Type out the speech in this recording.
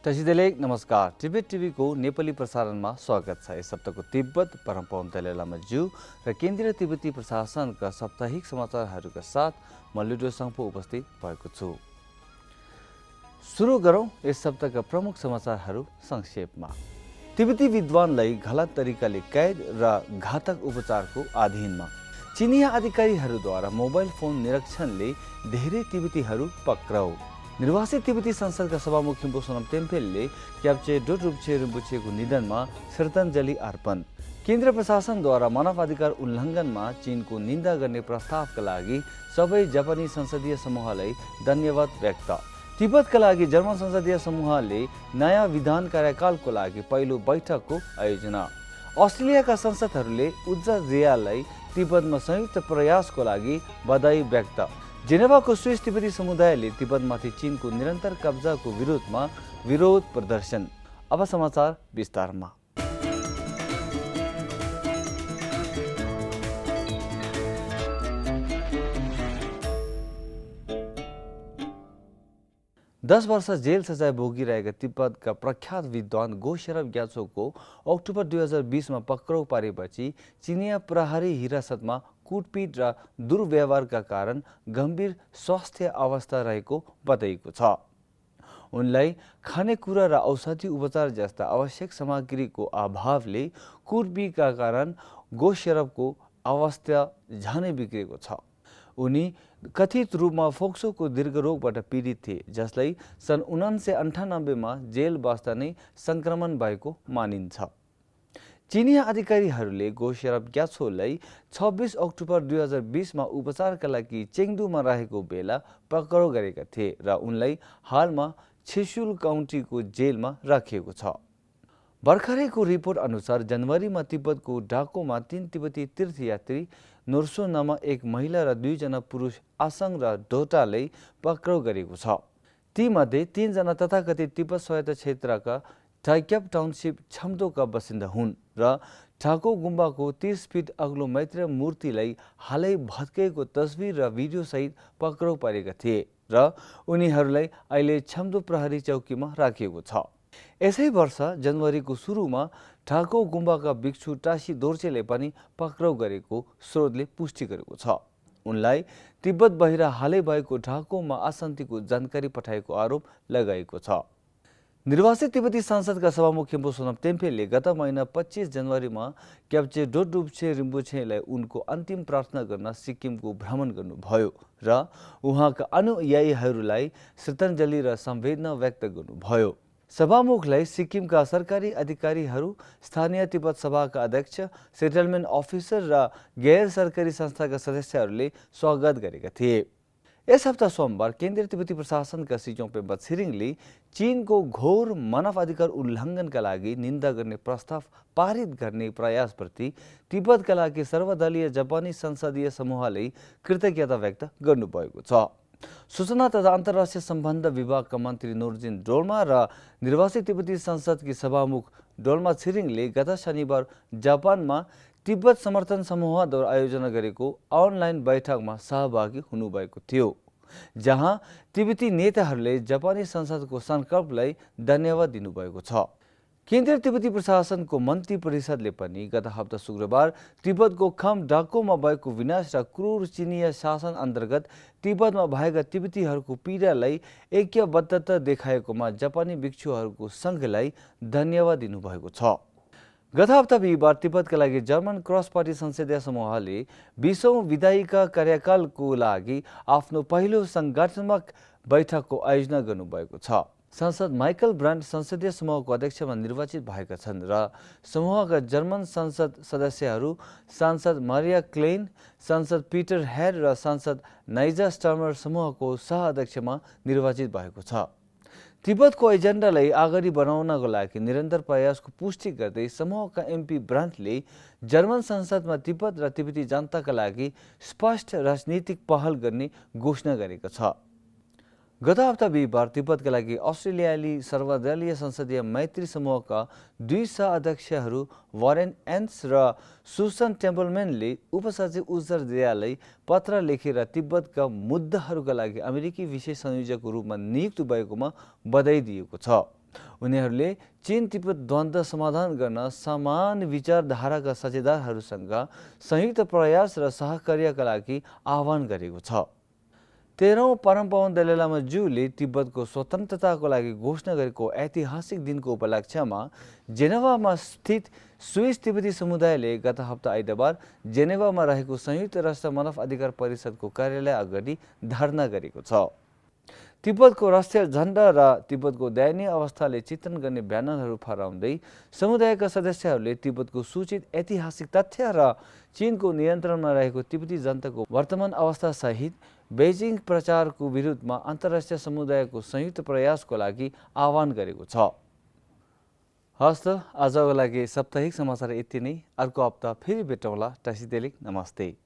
तसिदेले नमस्कार तिब्बत टिभीको नेपाली प्रसारणमा स्वागत छ। यस हप्ताको तिब्बत परम्परा तलेलामा ज्यू र केन्द्रीय तिब्बती प्रशासनका साप्ताहिक समाचारहरूका साथ म लुडो सङ्पो उपस्थित भएको छु। सुरु गरौँ यस हप्ताका प्रमुख समाचारहरू संक्षेपमा। तिब्बती विद्वानलाई गलत तरिकाले कैद र घातक उपचारको अधीनमा। चिनिया अधिकारीहरूद्वारा मोबाइल फोन निरीक्षणले धेरै तिब्बतीहरू पक्राउ। निर्वासित तिब्बती संसदका सभामुख खिम्पु सोनाम टेम्पेलले क्याप्चे डोडरुप्छे रिम्पुछेको निधनमा श्रद्धाञ्जली अर्पण। केन्द्र प्रशासनद्वारा मानवाधिकार उल्लङ्घनमा चीनको निन्दा गर्ने प्रस्तावका लागि सबै जापानी संसदीय समूहलाई धन्यवाद व्यक्त। तिब्बतका लागि जर्मन संसदीय समूहले नयाँ विधान कार्यकालको लागि पहिलो बैठकको आयोजना। अस्ट्रेलियाका संसदहरूले उज्जा जियालाई तिब्बतमा संयुक्त प्रयासको लागि बधाई व्यक्त। जेनेभाको स्विस तिब्बती समुदायले तिब्बतमाथि चीनको निरन्तर कब्जाको विरोधमा विरोध प्रदर्शन। अब समाचार विस्तारमा। 10 वर्ष जेल सजाय भोगिरहेका तिब्बतका प्रख्यात विद्वान गोशेरब ग्यात्सोको अक्टोबर 2020 मा पक्राउ पारेपछि चिनिया प्रहरी हिरासतमा कुटपिट र दुर्व्यवहारका कारण गम्भीर स्वास्थ्य अवस्था रहेको बताइएको छ। उनलाई खानेकुरा र औषधि उपचार जस्ता आवश्यक सामग्रीको अभावले कुटपिटका कारण गोशेरबको अवस्था झनै बिग्रेको छ। उनी कथित रूपमा फोक्सोको दीर्घ रोगबाट पीडित थिए, जसलाई सन् 1998 मा जेल बस्दा नै संक्रमण भएको मानिन्छ। चिनिया अधिकारीहरूले गोशेरब ग्यात्सोलाई 26 अक्टोबर 2020 मा उपचारका लागि चेङडुमा रहेको बेला पक्राउ गरेका थिए र उनलाई हालमा छेसुल काउन्टीको जेलमा राखिएको छ। भर्खरैको रिपोर्ट अनुसार जनवरीमा तिब्बतको ढाकोमा 3 तिब्बती तीर्थयात्री नोर्सो नामक एक महिला र 2 जना पुरुष आसङ र ढोटालाई पक्राउ गरेको छ। तीमध्ये 3 जना तथाकथित तिब्बत स्वायत्त क्षेत्रका टाइक्याप टाउनसिप छम्दोका बासिन्दा हुन् र ढाको गुम्बाको 30 फिट अग्लो मैत्रेय मूर्तिलाई हालै भत्केको तस्बिर र भिडियोसहित पक्राउ पारेका थिए र उनीहरूलाई अहिले छम्दो प्रहरी चौकीमा राखिएको छ। यसै वर्ष जनवरीको सुरुमा ढाको गुम्बाका भिक्षु टासी दोर्जेले पनि पक्राउ गरेको स्रोतले पुष्टि गरेको छ। उनलाई तिब्बत बाहिर हालै भएको ढाकोमा अशान्तिको जानकारी पठाएको आरोप लगाएको छ। निर्वासित तिब्बती संसदका सभामुख खिम्पु सोनाम टेम्पेलले गत महिना 25 जनवरीमा क्याप्चे डोडरुप्छे रिम्पुछेलाई उनको अन्तिम प्रार्थना गर्न सिक्किमको भ्रमण गर्नुभयो र उहाँका अनुयायीहरूलाई श्रद्धाञ्जली र संवेदना व्यक्त गर्नुभयो। सभामुखलाई सिक्किमका सरकारी अधिकारीहरू, स्थानीय तिब्बत सभाका अध्यक्ष, सेटलमेन्ट अफिसर र गैर सरकारी संस्थाका सदस्यहरूले स्वागत गरेका थिए। यस हप्ता सोमबार केन्द्रीय तिब्बती प्रशासनका सिजोङ पेम्बा छिरिङले चीनको घोर मानवाधिकार उल्लङ्घनका लागि निन्दा गर्ने प्रस्ताव पारित गर्ने प्रयासप्रति तिब्बतका लागि सर्वदलीय जापानी संसदीय समूहले कृतज्ञता व्यक्त गर्नुभएको छ। सूचना तथा अन्तर्राष्ट्रिय सम्बन्ध विभागका मन्त्री नोर्जिन डोल्मा र निर्वासित तिब्बती संसदकी सभामुख डोल्मा छिरिङले गत शनिबार जापानमा तिब्बत समर्थन समूहद्वारा आयोजना गरेको अनलाइन बैठकमा सहभागी हुनुभएको थियो, जहाँ तिब्बती नेताहरूले जापानी संसदको सङ्कल्पलाई धन्यवाद दिनुभएको छ। केन्द्रीय तिब्बती प्रशासनको मन्त्री परिषदले पनि गत हप्ता शुक्रबार तिब्बतको खम ढाकोमा भएको विनाश र क्रूर चिनिया शासन अन्तर्गत तिब्बतमा भएका तिब्बतीहरूको पीडालाई ऐक्यबद्धता देखाएकोमा जापानी भिक्षुहरूको सङ्घलाई धन्यवाद दिनुभएको छ। गत हप्ता बिहिबार तिब्बतका लागि जर्मन क्रस पार्टी संसदीय समूहले 20औं विधायिका कार्यकालको लागि आफ्नो पहिलो सङ्गठनात्मक बैठकको आयोजना गर्नुभएको छ। सांसद माइकल ब्रान्ड संसदीय समूहको अध्यक्षमा निर्वाचित भएका छन् र समूहका जर्मन संसद सदस्यहरू सांसद मारिया क्लेन, सांसद पिटर हेड र सांसद नाइजा स्टार्मर समूहको सह-अध्यक्षमा निर्वाचित भएको छ। तिब्बतको एजेन्डालाई अगाडि बढाउनको लागि निरन्तर प्रयासको पुष्टि गर्दै समूहका एमपी ब्रान्डले जर्मन संसदमा तिब्बत र तिब्बती जनताका लागि स्पष्ट राजनीतिक पहल गर्ने घोषणा गरेको छ। गत हप्ता बिहिबार तिब्बतका लागि अस्ट्रेलियाली सर्वदलीय संसदीय मैत्री समूहका 2 सह-अध्यक्षहरू वारेन एन्स र सुसन टेम्पलमेनले उपसचिव उज्जर जियालाई पत्र लेखेर तिब्बतका मुद्दाहरूका लागि अमेरिकी विशेष संयोजकको रूपमा नियुक्त भएकोमा बधाई दिएको छ। उनीहरूले चीन तिब्बत द्वन्द्व समाधान गर्न समान विचारधाराका साझेदारहरूसँग संयुक्त प्रयास र सहकार्यका लागि आह्वान गरेको छ। 13औं परमपवन दलाई लामा ज्यूले तिब्बतको स्वतन्त्रताको लागि घोषणा गरेको ऐतिहासिक दिनको उपलक्ष्यमा जेनेवामा स्थित स्विस तिब्बती समुदायले गत हप्ता आइतबार जेनेवामा रहेको संयुक्त राष्ट्र मानव अधिकार परिषदको कार्यालय अगाडि धरना गरेको छ। तिब्बतको राष्ट्रिय झण्डा र तिब्बतको दयनीय अवस्थाले चित्रण गर्ने ब्यानरहरू फहराउँदै समुदायका सदस्यहरूले तिब्बतको सूचित ऐतिहासिक तथ्य र चीनको नियन्त्रणमा रहेको तिब्बती जनताको वर्तमान अवस्थासहित बेजिङ प्रचारको विरुद्धमा अन्तर्राष्ट्रिय समुदायको संयुक्त प्रयासको लागि आह्वान गरेको छ। हस् त आजको लागि साप्ताहिक समाचार यति नै। अर्को हप्ता फेरि भेटौँला। टासी तेलिक नमस्ते।